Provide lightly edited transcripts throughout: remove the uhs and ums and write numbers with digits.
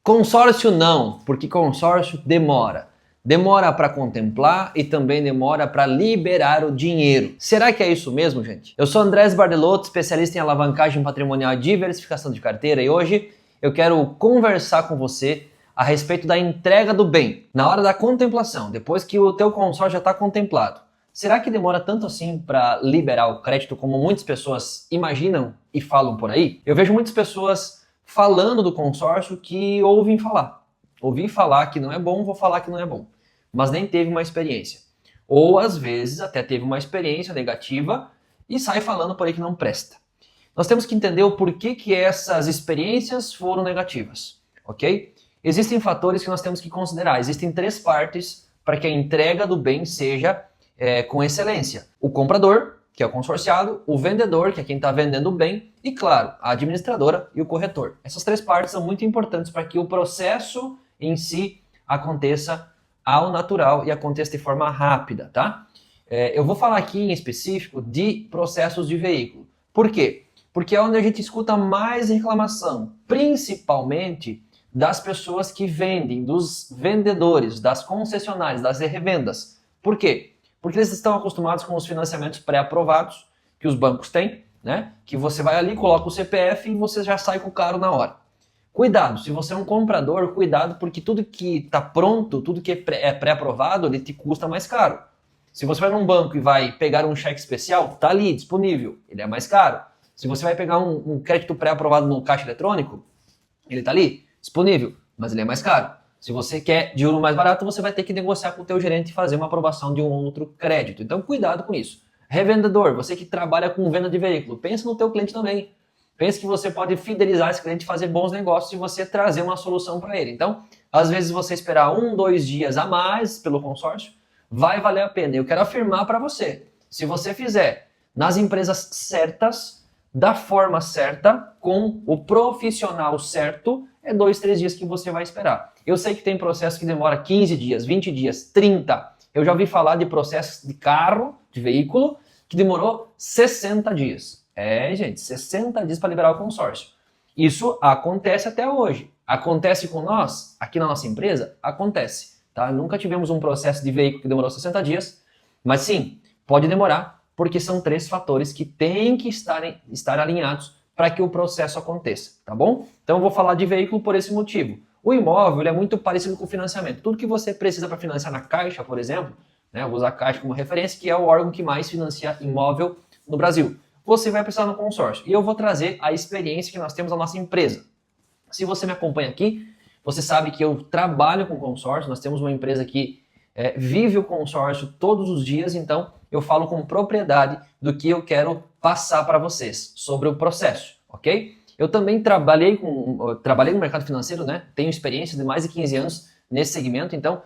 Consórcio não, porque consórcio demora. Demora para contemplar e também demora para liberar o dinheiro. Será que é isso mesmo, gente? Eu sou Andrés Bardelotto, especialista em alavancagem patrimonial e diversificação de carteira, e hoje eu quero conversar com você a respeito da entrega do bem. Na hora da contemplação, depois que o teu consórcio já está contemplado, será que demora tanto assim para liberar o crédito como muitas pessoas imaginam e falam por aí? Eu vejo muitas pessoas falando do consórcio que ouvem falar. Ouvi falar que não é bom, vou falar que não é bom. Mas nem teve uma experiência. Ou às vezes até teve uma experiência negativa e sai falando por aí que não presta. Nós temos que entender o porquê que essas experiências foram negativas, ok? Existem fatores que nós temos que considerar. Existem 3 partes para que a entrega do bem seja com excelência. O comprador, que é o consorciado, o vendedor, que é quem está vendendo o bem, e claro, a administradora e o corretor. Essas 3 partes são muito importantes para que o processo em si aconteça ao natural e aconteça de forma rápida, tá? Eu vou falar aqui em específico de processos de veículo. Por quê? Porque é onde a gente escuta mais reclamação, principalmente das pessoas que vendem, dos vendedores, das concessionárias, das revendas. Por quê? Porque eles estão acostumados com os financiamentos pré-aprovados que os bancos têm, né? Que você vai ali, coloca o CPF e você já sai com o carro na hora. Cuidado, se você é um comprador, cuidado, porque tudo que está pronto, tudo que é pré-aprovado, ele te custa mais caro. Se você vai num banco e vai pegar um cheque especial, está ali, disponível, ele é mais caro. Se você vai pegar um crédito pré-aprovado no caixa eletrônico, ele está ali, disponível, mas ele é mais caro. Se você quer de juros mais barato, você vai ter que negociar com o teu gerente e fazer uma aprovação de um outro crédito. Então, cuidado com isso. Revendedor, você que trabalha com venda de veículo, pensa no teu cliente também. Pense que você pode fidelizar esse cliente e fazer bons negócios se você trazer uma solução para ele. Então, às vezes você esperar 1, 2 dias a mais pelo consórcio, vai valer a pena. Eu quero afirmar para você, se você fizer nas empresas certas, da forma certa, com o profissional certo, é 2, 3 dias que você vai esperar. Eu sei que tem processo que demora 15 dias, 20 dias, 30. Eu já ouvi falar de processos de carro, de veículo, que demorou 60 dias. Gente, 60 dias para liberar o consórcio. Isso acontece até hoje. Acontece com nós, aqui na nossa empresa? Acontece. Tá? Nunca tivemos um processo de veículo que demorou 60 dias, mas sim, pode demorar, porque são 3 fatores que têm que estar alinhados para que o processo aconteça, tá bom? Então eu vou falar de veículo por esse motivo. O imóvel ele é muito parecido com o financiamento. Tudo que você precisa para financiar na Caixa, por exemplo, né, eu vou usar a Caixa como referência, que é o órgão que mais financia imóvel no Brasil. Você vai precisar no consórcio. E eu vou trazer a experiência que nós temos na nossa empresa. Se você me acompanha aqui, você sabe que eu trabalho com consórcio, nós temos uma empresa que vive o consórcio todos os dias, então eu falo com propriedade do que eu quero passar para vocês sobre o processo, ok? Eu também trabalhei no mercado financeiro, né? Tenho experiência de mais de 15 anos nesse segmento, então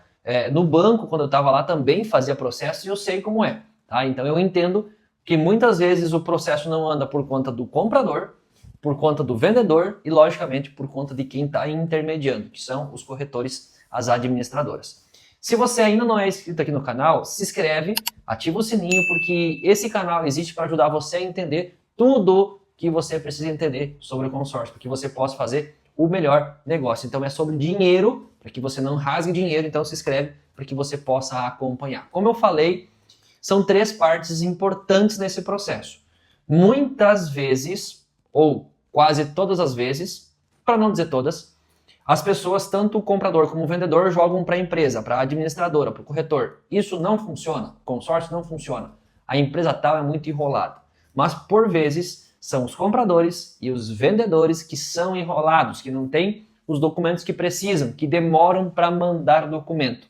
no banco, quando eu estava lá, também fazia processo e eu sei como é, tá? Então eu entendo que muitas vezes o processo não anda por conta do comprador, por conta do vendedor e, logicamente, por conta de quem está intermediando, que são os corretores, as administradoras. Se você ainda não é inscrito aqui no canal, se inscreve, ativa o sininho, porque esse canal existe para ajudar você a entender tudo que você precisa entender sobre o consórcio, para que você possa fazer o melhor negócio. Então é sobre dinheiro, para que você não rasgue dinheiro, então se inscreve para que você possa acompanhar. Como eu falei, são 3 partes importantes nesse processo. Muitas vezes, ou quase todas as vezes, para não dizer todas, as pessoas, tanto o comprador como o vendedor, jogam para a empresa, para a administradora, para o corretor. Isso não funciona, o consórcio não funciona. A empresa tal é muito enrolada. Mas, por vezes, são os compradores e os vendedores que são enrolados, que não têm os documentos que precisam, que demoram para mandar documento.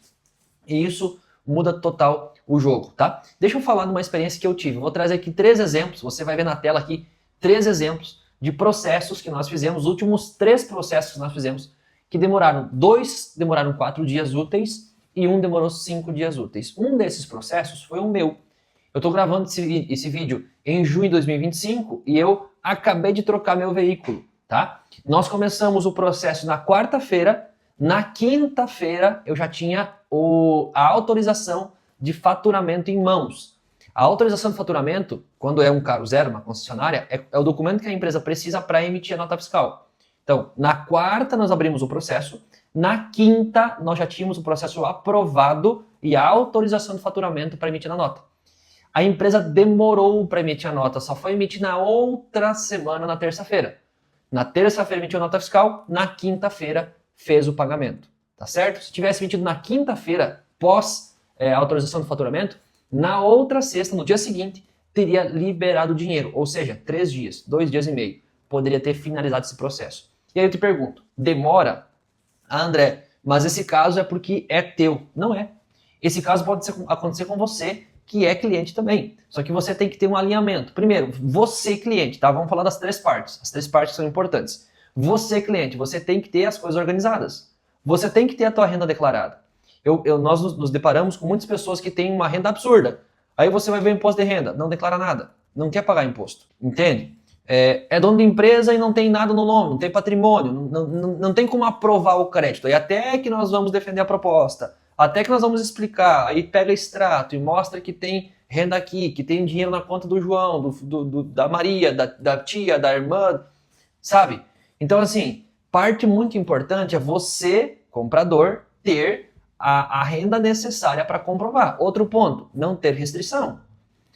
E isso muda total o jogo, tá? Deixa eu falar de uma experiência que eu tive. Eu vou trazer aqui 3 exemplos, você vai ver na tela aqui 3 exemplos de processos que nós fizemos, os últimos 3 processos que nós fizemos, que demoraram 2 demoraram 4 dias úteis e 1 demorou 5 dias úteis. Um desses processos foi o meu. Eu estou gravando esse vídeo em junho de 2025 e eu acabei de trocar meu veículo, tá? Nós começamos o processo na quarta-feira, na quinta-feira eu já tinha a autorização de faturamento em mãos. A autorização de faturamento, quando é um carro zero, uma concessionária, é o documento que a empresa precisa para emitir a nota fiscal. Então, na quarta nós abrimos o processo, na quinta nós já tínhamos o processo aprovado e a autorização de faturamento para emitir a nota. A empresa demorou para emitir a nota, só foi emitir na outra semana, na terça-feira. Na terça-feira emitiu a nota fiscal, na quinta-feira fez o pagamento, tá certo? Se tivesse emitido na quinta-feira, pós autorização do faturamento, na outra sexta, no dia seguinte, teria liberado o dinheiro, ou seja, 3 dias, 2 dias e meio, poderia ter finalizado esse processo. E aí eu te pergunto, demora? Ah, André, mas esse caso é porque é teu. Não é. Esse caso pode acontecer com você, que é cliente também. Só que você tem que ter um alinhamento. Primeiro, você cliente, tá? Vamos falar das 3 partes. As 3 partes são importantes. Você cliente, você tem que ter as coisas organizadas. Você tem que ter a tua renda declarada. Nós nos deparamos com muitas pessoas que têm uma renda absurda. Aí você vai ver o imposto de renda, não declara nada. Não quer pagar imposto. Entende? É dono de empresa e não tem nada no nome, não tem patrimônio, não tem como aprovar o crédito. E até que nós vamos defender a proposta, até que nós vamos explicar, aí pega extrato e mostra que tem renda aqui, que tem dinheiro na conta do João, da Maria, da tia, da irmã, sabe? Então, assim, parte muito importante é você, comprador, ter a renda necessária para comprovar. Outro ponto, não ter restrição.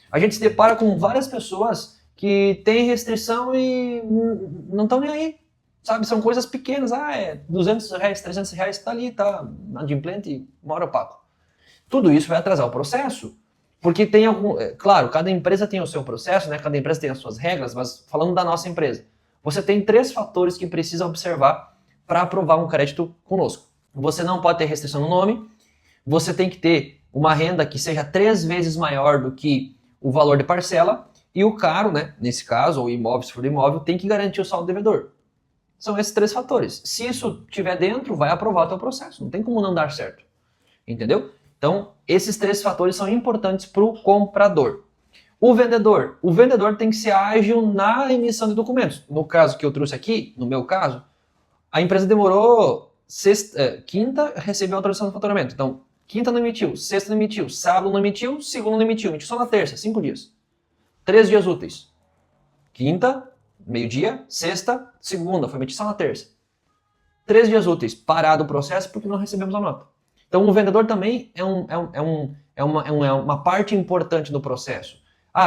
A gente se depara com várias pessoas que têm restrição e não estão nem aí, sabe? São coisas pequenas, é R$200, R$300, tá ali, tá inadimplente, uma hora eu pago. Tudo isso vai atrasar o processo, porque tem claro, cada empresa tem o seu processo, né? Cada empresa tem as suas regras, mas falando da nossa empresa, você tem 3 fatores que precisa observar para aprovar um crédito conosco. Você não pode ter restrição no nome, você tem que ter uma renda que seja 3 vezes maior do que o valor de parcela, e o caro, né, nesse caso, ou imóvel, se for imóvel, tem que garantir o saldo devedor. São esses 3 fatores. Se isso estiver dentro, vai aprovar o teu processo. Não tem como não dar certo. Entendeu? Então, esses 3 fatores são importantes para o comprador. O vendedor tem que ser ágil na emissão de documentos. No caso que eu trouxe aqui, no meu caso, a empresa demorou quinta, recebeu a autorização do faturamento. Então, quinta não emitiu, sexta não emitiu, sábado não emitiu, segunda não emitiu só na terça, 5 dias. 3 dias úteis. Quinta, meio-dia, sexta, segunda, foi emitido só na terça. 3 dias úteis, parado o processo porque não recebemos a nota. Então o vendedor também é uma parte importante do processo.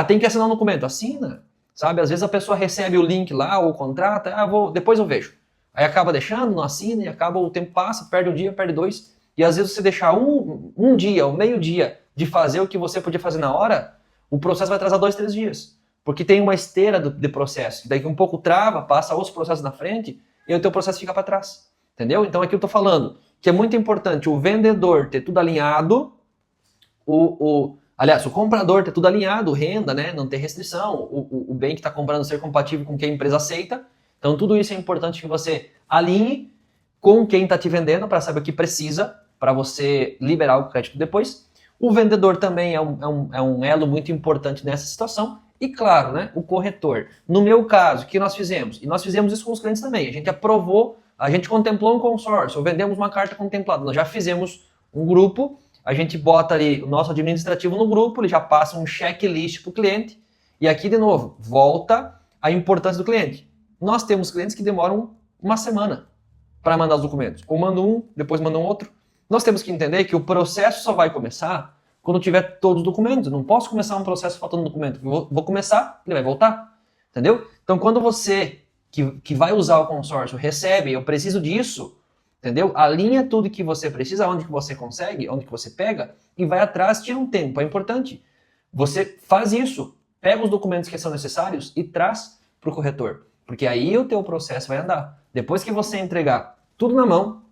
Tem que assinar um documento, assina. Sabe, às vezes a pessoa recebe o link lá, ou contrata, depois eu vejo. Aí acaba deixando, não assina, e acaba, o tempo passa, perde um dia, perde 2. E às vezes você deixar um dia, ou meio dia, de fazer o que você podia fazer na hora, o processo vai atrasar 2, 3 dias. Porque tem uma esteira de processo. Daí que um pouco trava, passa outros processos na frente e o teu processo fica para trás. Entendeu? Então aqui eu estou falando que é muito importante o vendedor ter tudo alinhado, aliás, o comprador ter tudo alinhado, renda, né? Não ter restrição, o bem que está comprando ser compatível com o que a empresa aceita. Então tudo isso é importante que você alinhe com quem está te vendendo para saber o que precisa para você liberar o crédito depois. O vendedor também é um elo muito importante nessa situação. E claro, né, o corretor. No meu caso, o que nós fizemos? E nós fizemos isso com os clientes também. A gente aprovou, a gente contemplou um consórcio, ou vendemos uma carta contemplada. Nós já fizemos um grupo, a gente bota ali o nosso administrativo no grupo, ele já passa um checklist para o cliente. E aqui, de novo, volta a importância do cliente. Nós temos clientes que demoram uma semana para mandar os documentos. Ou mandam um, depois mandam outro. Nós temos que entender que o processo só vai começar quando tiver todos os documentos. Eu não posso começar um processo faltando documento. Vou começar, ele vai voltar. Entendeu? Então, quando você, que vai usar o consórcio, recebe, eu preciso disso, entendeu? Alinha tudo que você precisa, onde que você consegue, onde que você pega, e vai atrás, tira um tempo. É importante. Você faz isso, pega os documentos que são necessários e traz para o corretor. Porque aí o teu processo vai andar. Depois que você entregar tudo na mão,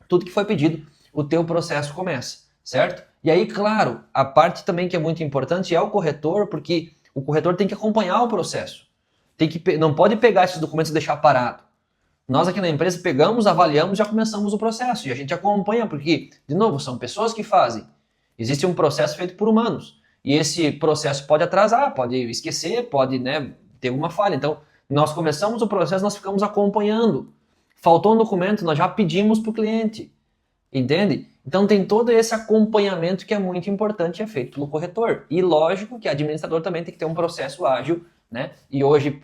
tudo que foi pedido, o teu processo começa, certo? E aí, claro, a parte também que é muito importante é o corretor, porque o corretor tem que acompanhar o processo. Não pode pegar esses documentos e deixar parado. Nós aqui na empresa pegamos, avaliamos, já começamos o processo. E a gente acompanha, porque, de novo, são pessoas que fazem. Existe um processo feito por humanos. E esse processo pode atrasar, pode esquecer, pode, né, ter alguma falha. Então, nós começamos o processo, nós ficamos acompanhando. Faltou um documento, nós já pedimos para o cliente. Entende? Então tem todo esse acompanhamento que é muito importante e é feito pelo corretor. E lógico que o administrador também tem que ter um processo ágil, né? E hoje,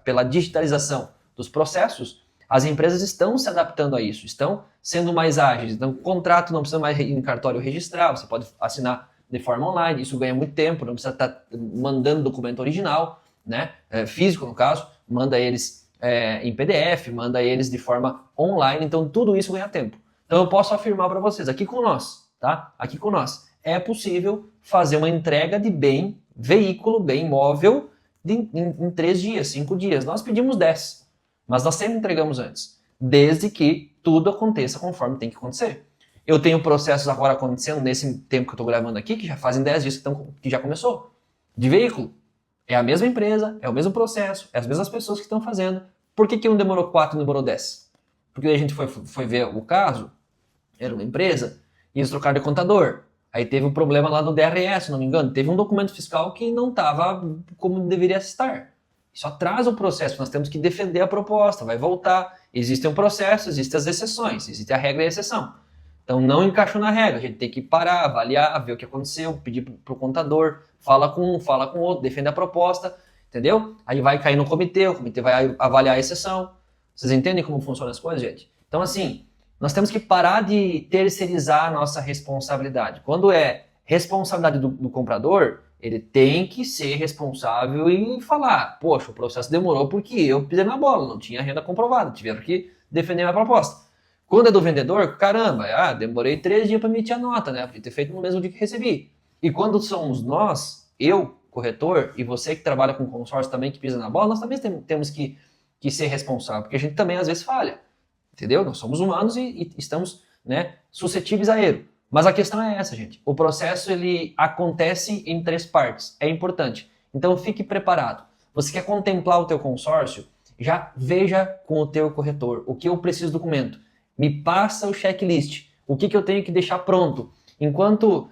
pela digitalização dos processos, As empresas estão se adaptando a isso, estão sendo mais ágeis. Então, o contrato não precisa mais ir em cartório registrar, você pode assinar de forma online, isso ganha muito tempo, não precisa estar mandando documento original, né? Físico no caso, manda eles em PDF, manda eles de forma online, então tudo isso ganha tempo. Então eu posso afirmar para vocês, aqui com nós, tá? Aqui com nós, é possível fazer uma entrega de bem, veículo, bem móvel, em 3 dias, 5 dias. Nós pedimos 10, mas nós sempre entregamos antes, desde que tudo aconteça conforme tem que acontecer. Eu tenho processos agora acontecendo nesse tempo que eu estou gravando aqui, que já fazem 10 dias que já começou, de veículo. É a mesma empresa, é o mesmo processo, é as mesmas pessoas que estão fazendo. Por que um demorou 4 e um demorou 10? Porque daí a gente foi ver o caso, era uma empresa, e eles trocaram de contador. Aí teve um problema lá no DRS, se não me engano. Teve um documento fiscal que não estava como deveria estar. Isso atrasa o processo, nós temos que defender a proposta, vai voltar. Existe um processo, existem as exceções, existe a regra e a exceção. Então não encaixou na regra, a gente tem que parar, avaliar, ver o que aconteceu, pedir para o contador, fala com um, fala com o outro, defende a proposta, entendeu? Aí vai cair no comitê, o comitê vai avaliar a exceção. Vocês entendem como funcionam as coisas, gente? Então assim, nós temos que parar de terceirizar a nossa responsabilidade. Quando é responsabilidade do comprador, ele tem que ser responsável e falar, poxa, o processo demorou porque eu pisei na bola, não tinha renda comprovada, tiveram que defender a minha proposta. Quando é do vendedor, caramba, demorei 3 dias para emitir a nota, né? Podia ter feito no mesmo dia que recebi. E quando somos nós, eu, corretor, e você que trabalha com consórcio também, que pisa na bola, nós também temos que ser responsável, porque a gente também às vezes falha, entendeu? Nós somos humanos e estamos, né, suscetíveis a erro. Mas a questão é essa, gente. O processo, ele acontece em 3 partes. É importante. Então fique preparado. Você quer contemplar o teu consórcio? Já veja com o teu corretor o que eu preciso do documento. Me passa o checklist. O que eu tenho que deixar pronto. Enquanto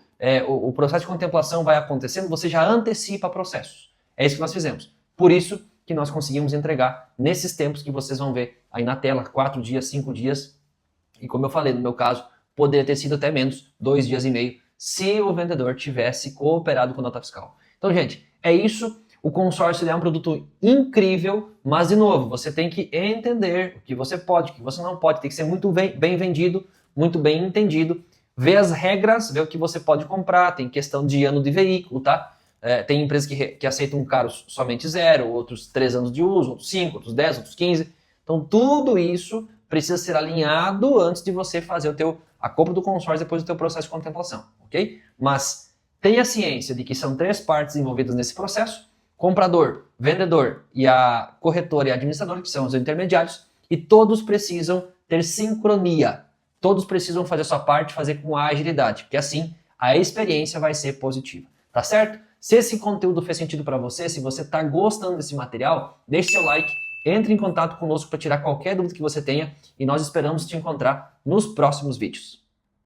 o processo de contemplação vai acontecendo, você já antecipa processos. É isso que nós fizemos. Por isso que nós conseguimos entregar nesses tempos que vocês vão ver aí na tela, 4 dias, 5 dias. E como eu falei, no meu caso, poderia ter sido até menos, 2 dias e meio, se o vendedor tivesse cooperado com a nota fiscal. Então, gente, é isso. O consórcio é um produto incrível, mas, de novo, você tem que entender o que você pode, o que você não pode. Tem que ser muito bem vendido, muito bem entendido. Ver as regras, ver o que você pode comprar. Tem questão de ano de veículo, tá? Tem empresas que aceitam um carro somente 0, outros 3 anos de uso, outros 5, outros 10, outros 15. Então, tudo isso precisa ser alinhado antes de você fazer a compra do consórcio depois do teu processo de contemplação, ok? Mas tenha ciência de que são 3 partes envolvidas nesse processo: comprador, vendedor e a corretora e a administradora, que são os intermediários, e todos precisam ter sincronia. Todos precisam fazer a sua parte, fazer com agilidade, porque assim a experiência vai ser positiva, tá certo? Se esse conteúdo fez sentido para você, se você está gostando desse material, deixe seu like, entre em contato conosco para tirar qualquer dúvida que você tenha e nós esperamos te encontrar nos próximos vídeos.